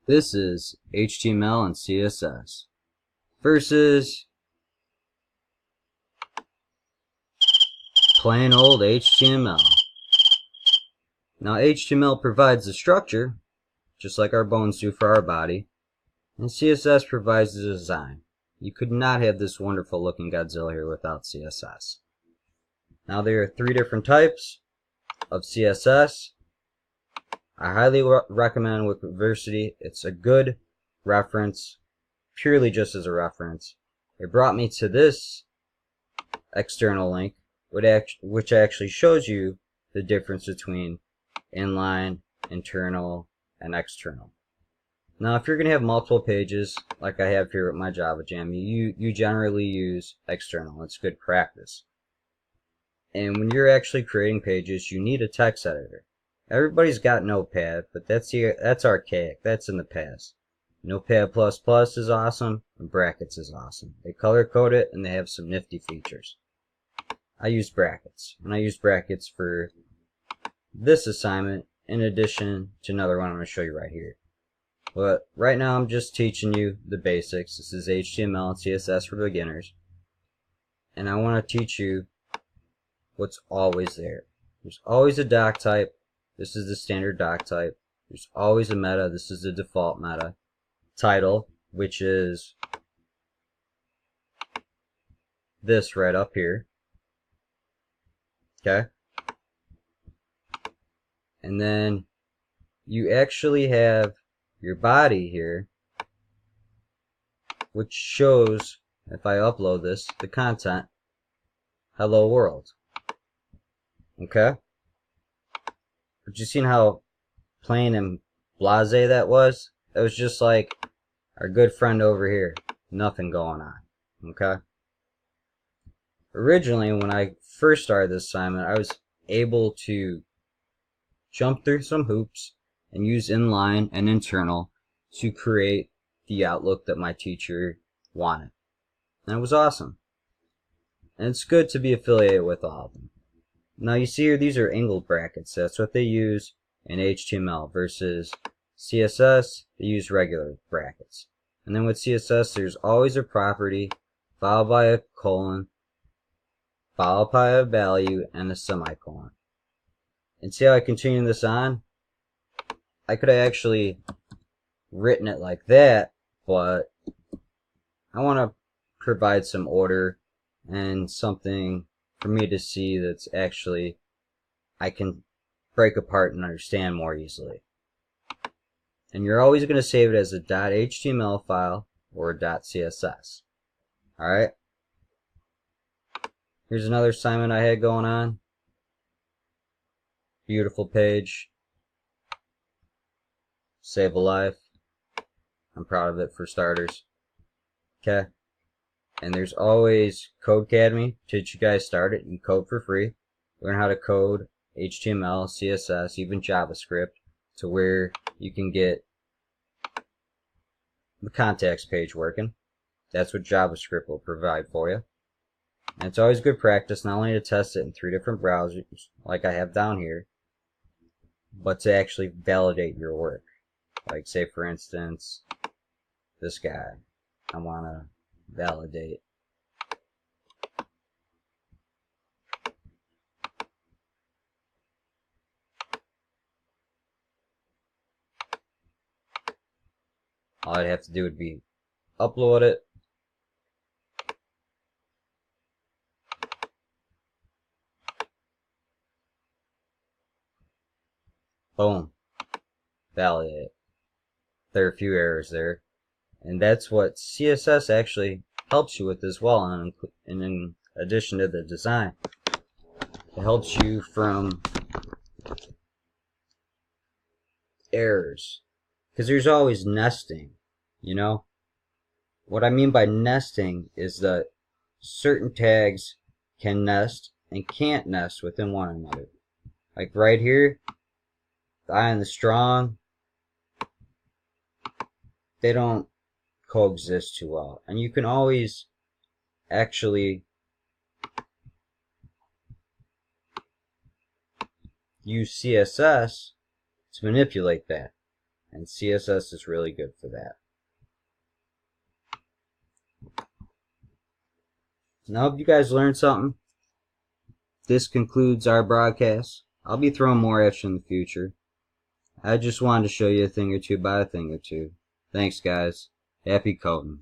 This is HTML and CSS versus plain old HTML. Now HTML provides the structure, just like our bones do for our body, and CSS provides the design. You could not have this wonderful looking Godzilla here without CSS. Now there are three different types of CSS. I highly recommend with Diversity. It's a good reference, purely just as a reference. It brought me to this external link, which actually shows you the difference between inline, internal, and external. Now, if you're going to have multiple pages, like I have here with my Java Jam, you generally use external. It's good practice. And when you're actually creating pages, you need a text editor. Everybody's got Notepad, but that's archaic. That's in the past. Notepad++ is awesome, and Brackets is awesome. They color code it, and they have some nifty features. I use Brackets, and I use Brackets for this assignment in addition to another one I'm going to show you right here. But right now I'm just teaching you the basics. This is HTML and CSS for beginners. And I want to teach you what's always there. There's always a doc type. This is the standard doc type. There's always a meta. This is the default meta. Title, which is this right up here. Okay? And then you actually have your body here, which shows, if I upload this, the content, hello world. Okay? But you seen how plain and blasé that was? That was just like our good friend over here. Nothing going on. Okay? Originally, when I first started this assignment, I was able to jump through some hoops and use inline and internal to create the outlook that my teacher wanted. And it was awesome. And it's good to be affiliated with all of them. Now you see here, these are angled brackets. That's what they use in HTML versus CSS, they use regular brackets. And then with CSS, there's always a property followed by a colon, followed by a value, and a semicolon. And see how I continue this on? I could have actually written it like that, but I want to provide some order and something for me to see that's actually I can break apart and understand more easily. And you're always going to save it as a .html file or a .css. Alright? Here's another assignment I had going on. Beautiful page. Save a life. I'm proud of it for starters. Okay? And there's always Codecademy to teach you guys start it. You code for free. Learn how to code HTML, CSS, even JavaScript to where you can get the contacts page working. That's what JavaScript will provide for you. And it's always good practice not only to test it in 3 different browsers like I have down here, but to actually validate your work. Like say for instance, this guy. I want to validate. All I'd have to do would be upload it. Boom. Validate it. There are a few errors there. And that's what CSS actually helps you with as well. And in addition to the design, it helps you from errors. Because there's always nesting, you know? What I mean by nesting is that certain tags can nest and can't nest within one another. Like right here, the I and the strong, they don't coexist too well. And you can always actually use CSS to manipulate that. And CSS is really good for that. Now, I hope you guys learned something. This concludes our broadcast. I'll be throwing more at you in the future. I just wanted to show you a thing or two about a thing or two. Thanks, guys. Happy coding.